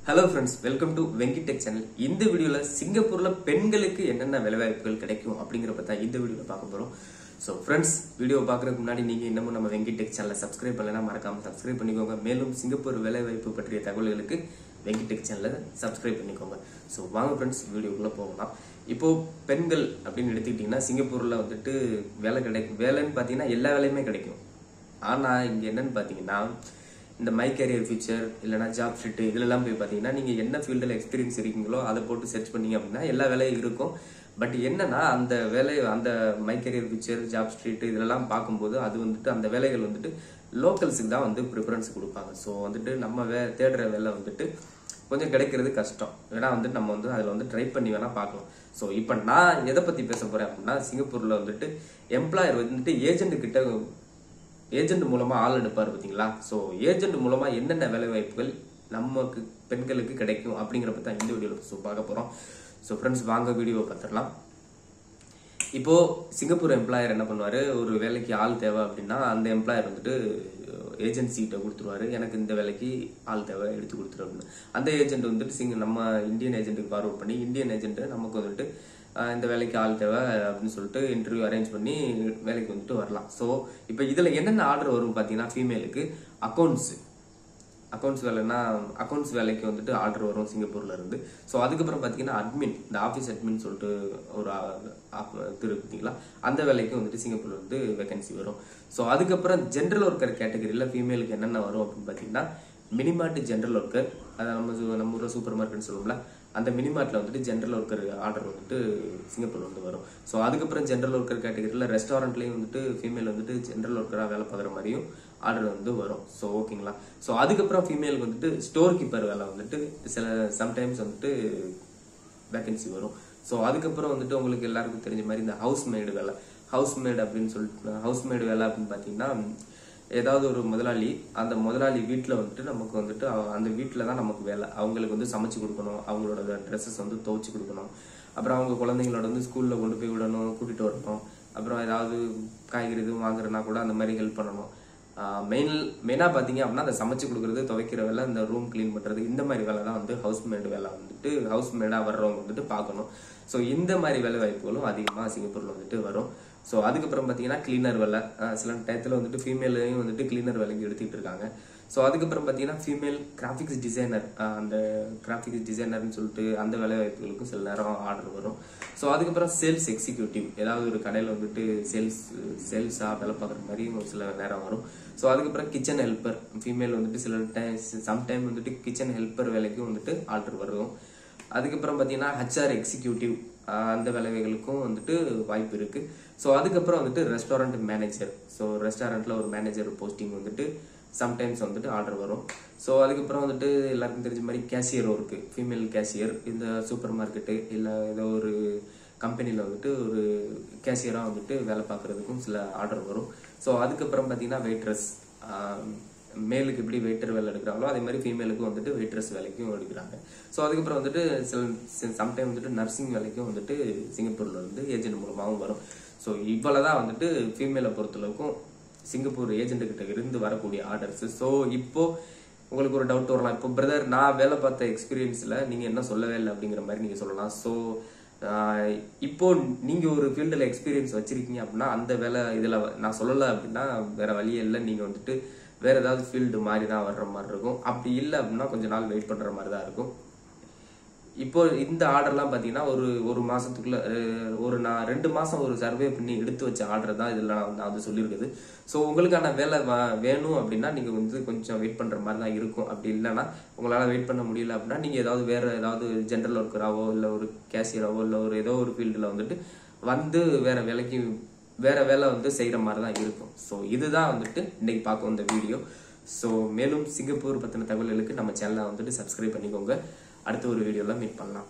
Hello friends, welcome to Venki Tech channel. இந்த வீடியோல சிங்கப்பூர்ல பெண்களுக்கு என்னென்ன வேலைவாய்ப்புகள் கிடைக்கும் அப்படிங்கற பத்தி இந்த வீடியோல பார்க்க போறோம். So friends, வீடியோ பார்க்கறதுக்கு முன்னாடி நீங்க இன்னமும் நம்ம Venki Tech channel subscribe பண்ணலனா மறக்காம subscribe பண்ணிக்கோங்க. மேலும் சிங்கப்பூர் வேலைவாய்ப்பு பற்றிய தகவல்களுக்கு Venki Tech channel subscribe பண்ணிக்கோங்க. So வாங்க friends, வீடியோக்குள்ள போகலாம். இப்போ பெண்கள் அப்படினு எடுத்துக்கிட்டீங்கன்னா சிங்கப்பூர்ல வந்துட்டு வேலைன்னு பாத்தீங்கன்னா எல்லா வேலையுமே கிடைக்கும். ஆனா இங்க என்னன்னு பாத்தீங்கன்னா இந்த மை கேரியர் ஃபியூச்சர் இல்லனா ஜாப் ஷீட் இதெல்லாம் போய் பாத்தீங்கன்னா நீங்க என்ன ஃபீல்ட்ல எக்ஸ்பீரியன்ஸ் இருக்கீங்களோ அதை போட்டு சர்ச் பண்ணீங்க அப்படின்னா எல்லா வேலையும் இருக்கும். பட் என்னன்னா அந்த வேலை அந்த my career future job sheet இதெல்லாம் பார்க்கும்போது அது வந்துட்டு அந்த வேலைகள் வந்துட்டு லோக்கல்ஸுக்கு தான் வந்து ப்ரிஃபரன்ஸ் கொடுப்பாங்க. ஸோ வந்துட்டு நம்ம தேடுற வேலை வந்துட்டு கொஞ்சம் கிடைக்கிறது கஷ்டம். ஏன்னா வந்துட்டு நம்ம வந்து அதில் வந்து ட்ரை பண்ணி வேணா பார்க்கலாம். ஸோ இப்போ நான் எதை பத்தி பேச போறேன் அப்படின்னா சிங்கப்பூர்ல வந்துட்டு எம்ப்ளாயர் வந்துட்டு ஏஜென்ட் மூலமா ஆள் எடுப்பாரு பாத்தீங்களா. சோ ஏஜென்ட் மூலமா என்னென்ன வேலை வாய்ப்புகள் நமக்கு பெண்களுக்கு கிடைக்கும் அப்படிங்கிற பத்தி இந்த வீடியோல பார்க்க போறோம். சோ ஃப்ரெண்ட்ஸ் வாங்க வீடியோ பார்த்துடலாம். இப்போ சிங்கப்பூர் எம்ப்ளாயர் என்ன பண்ணுவாரு, ஒரு வேலைக்கு ஆள் தேவை அப்படின்னா அந்த எம்ப்ளாயர் வந்துட்டு ஏஜென்சிகிட்ட கொடுத்துருவாரு, எனக்கு இந்த வேலைக்கு ஆள் தேவை எடுத்து கொடுத்துரு அப்படின்னு. அந்த ஏஜென்ட் வந்துட்டு நம்ம இந்தியன் ஏஜென்ட்டுக்கு ஃபார்வர்ட் பண்ணி இந்தியன் ஏஜென்ட் நமக்கு வந்துட்டு இந்த வேலைக்கு ஆள் தேவை அப்படின்னு சொல்லிட்டு இன்டர்வியூ அரேஞ்ச் பண்ணி வேலைக்கு வந்துட்டு வரலாம். ஸோ இப்போ இதுல என்னென்ன ஆர்டர் வரும் பாத்தீங்கன்னா ஃபீமேலுக்கு அக்கௌண்ட்ஸ் வேலைன்னா அக்கௌண்ட்ஸ் வேலைக்கு வந்துட்டு ஆர்டர் வரும் சிங்கப்பூர்ல இருந்து. ஸோ அதுக்கப்புறம் பாத்தீங்கன்னா அட்மின், இந்த ஆஃபீஸ் அட்மின் சொல்லிட்டு ஒரு இது பார்த்தீங்களா, அந்த வேலைக்கு வந்துட்டு சிங்கப்பூர்ல இருந்து வேகன்சி வரும். ஸோ அதுக்கப்புறம் ஜென்ரல் ஒர்க்கர் கேட்டகரியில ஃபீமேலுக்கு என்னென்ன வரும் அப்படின்னு பாத்தீங்கன்னா மினிமார்ட் ஜென்ரல் ஒர்க்கர், அதாவது நம்ம ஊர்ல சூப்பர் மார்க்கெட் சொல்லுவோம்ல, அந்த மினிமார்ட்ல வந்துட்டு ஜென்ரல் ஒர்க்கர் ஆர்டர் வந்துட்டு சிங்கப்பூர்ல வந்து வரும். ஸோ அதுக்கப்புறம் ஜென்ரல் ஒர்க்கர் கேட்டகரியில ரெஸ்டாரண்ட்லயும் வந்துட்டு ஃபீமேல் வந்துட்டு ஜென்ரல் ஒர்க்கரா வேலை பார்க்குற மாதிரியும் ஆர்டர் வந்து வரும். ஸோ ஓகேங்களா. ஸோ அதுக்கப்புறம் ஃபீமேலுக்கு வந்துட்டு ஸ்டோர் கீப்பர் வேலை வந்துட்டு சம்டைம்ஸ் வந்துட்டு வேகன்சி வரும். ஸோ அதுக்கப்புறம் வந்துட்டு உங்களுக்கு எல்லாருக்கும் தெரிஞ்ச மாதிரி இந்த ஹவுஸ் மேடு வேலை அப்படின்னு சொல்லிட்டு ஹவுஸ் மேடு வேலை அப்படின்னு பாத்தீங்கன்னா ஏதாவது ஒரு முதலாளி, அந்த முதலாளி வீட்டுல வந்துட்டு நமக்கு வந்துட்டு அந்த வீட்டுல தான் நமக்கு வேலை, அவங்களுக்கு வந்து சமைச்சு கொடுக்கணும், அவங்களோட ட்ரெஸ்ஸஸ் வந்து துவைச்சு கொடுக்கணும், அப்புறம் அவங்க குழந்தைங்களோட வந்து ஸ்கூல்ல கொண்டு போய் விடணும், கூட்டிட்டு வரணும், அப்புறம் ஏதாவது காய்கறி எதுவும் வாங்குறதுனா கூட அந்த மாதிரி ஹெல்ப் பண்ணணும். மெயினா பாத்தீங்க அப்படின்னா அந்த சமைச்சு கொடுக்கறது, துவைக்கிற வேலை, இந்த ரூம் கிளீன் பண்றது, இந்த மாதிரி வேலை தான் வந்து ஹவுஸ் மேடு வேலை வந்துட்டு ஹவுஸ் மேடா வர்றவங்க வந்துட்டு பார்க்கணும். ஸோ இந்த மாதிரி வேலை வாய்ப்புகளும் அதிகமா சிங்கப்பூர்ல வந்துட்டு வரும். ஸோ அதுக்கப்புறம் பாத்தீங்கன்னா கிளீனர் வேலை, சில டயத்துல வந்துட்டு ஃபீமேலையும் வந்துட்டு கிளீனர் வேலைக்கு எடுத்துட்டு இருக்காங்க. ஸோ அதுக்கப்புறம் பாத்தீங்கன்னா ஃபீமேல் கிராபிக்ஸ் டிசைனர், அந்த கிராபிக்ஸ் டிசைனர்னு சொல்லிட்டு அந்த வேலை வாய்ப்புகளுக்கும் சில நேரம் ஆர்டர் வரும். ஸோ அதுக்கப்புறம் சேல்ஸ் எக்ஸிக்யூட்டிவ், ஏதாவது ஒரு கடையில வந்துட்டு சேல்ஸா வேலை பார்க்குற மாதிரி ஒரு சில நேரம் வரும். ஸோ அதுக்கப்புறம் கிச்சன் ஹெல்ப்பர், ஃபீமேல் வந்துட்டு சம்டைம் வந்துட்டு கிச்சன் ஹெல்ப்பர் வேலைக்கும் வந்துட்டு ஆர்டர் வரும். அதுக்கப்புறம் பாத்தீங்கன்னா HR எக்ஸிக்யூட்டிவ், அந்த வேலைகளுக்கும் வந்துட்டு வாய்ப்பு இருக்கு. ஸோ அதுக்கப்புறம் வந்துட்டு ரெஸ்டாரண்ட் மேனேஜர், ஸோ ரெஸ்டாரண்ட்ல ஒரு மேனேஜர் போஸ்டிங் வந்துட்டு சம்டைம்ஸ் வந்துட்டு ஆர்டர் வரும். ஸோ அதுக்கப்புறம் வந்துட்டு எல்லாருக்கும் தெரிஞ்ச மாதிரி கேஷியர் ஒர்க்கு, ஃபீமேல் கேஷியர், இந்த சூப்பர் மார்க்கெட்டு இல்லை ஏதோ ஒரு கம்பெனில வந்துட்டு ஒரு கேஷியரா வந்துட்டு வேலை பார்க்கறதுக்கும் சில ஆர்டர் வரும். ஸோ அதுக்கப்புறம் பாத்தீங்கன்னா வெயிட்ரஸ், மேலுக்கு எப்படி வெயிட்டர் வேலை எடுக்கிறாங்களோ அதே மாதிரி ஃபீமேலுக்கும் வந்துட்டு வெயிட்ரஸ் வேலைக்கும் எடுக்கிறாங்க. ஸோ அதுக்கப்புறம் வந்துட்டு சம்டைம் வந்துட்டு நர்சிங் வேலைக்கும் வந்துட்டு சிங்கப்பூர்ல இருந்து ஏஜென்ட் மூலமாகவும் வரும். ஸோ இவ்வளவுதான் வந்துட்டு ஃபீமேலை பொறுத்தளவுக்கும் சிங்கப்பூர் ஏஜென்ட் கிட்ட இருந்து வரக்கூடிய ஆர்டர்ஸ். ஸோ இப்போ உங்களுக்கு ஒரு டவுட் வரலாம், இப்போ பிரதர் நான் வேலை பார்த்த எக்ஸ்பீரியன்ஸ்ல நீங்க என்ன சொல்லவே இல்லை அப்படிங்கிற மாதிரி நீங்க சொல்லலாம். ஸோ இப்போ நீங்க ஒரு ஃபீல்டுல எக்ஸ்பீரியன்ஸ் வச்சிருக்கீங்க அப்படின்னா அந்த வேலை இதுல நான் சொல்லல அப்படின்னா வேற வழியே இல்லை, நீங்க வந்துட்டு வேற ஏதாவது ஃபீல்டு மாதிரி தான் வர்ற மாதிரி இருக்கும். அப்படி இல்லை அப்படின்னா கொஞ்ச நாள் வெயிட் பண்ற மாதிரி தான் இருக்கும். இப்போ இந்த ஆர்டர்லாம் பாத்தீங்கன்னா ஒரு மாசத்துக்குள்ள நான் 2 மாசம் ஒரு சர்வே பண்ணி எடுத்து வச்ச ஆர்டர் தான் இதெல்லாம் நான் வந்து சொல்லியிருக்குது. ஸோ உங்களுக்கான வேலை வேணும் அப்படின்னா நீங்க வந்து கொஞ்சம் வெயிட் பண்ற மாதிரி தான் இருக்கும். அப்படி இல்லைன்னா உங்களால வெயிட் பண்ண முடியல அப்படின்னா நீங்க வேற ஏதாவது ஜென்ரல் ஒர்க்கராவோ இல்லை ஒரு கேஷியராவோ இல்லை ஏதோ ஒரு ஃபீல்டுல வந்துட்டு வந்து வேற வேலை வந்து செய்யற மாதிரி தான் இருக்கும். ஸோ இதுதான் வந்துட்டு இன்னைக்கு பார்க்க வந்த வீடியோ. ஸோ மேலும் சிங்கப்பூர் பத்தின தகவல்களுக்கு நம்ம சேனலை வந்துட்டு சப்ஸ்கிரைப் பண்ணிக்கோங்க. அடுத்த ஒரு வீடியோல மீட் பண்ணலாம்.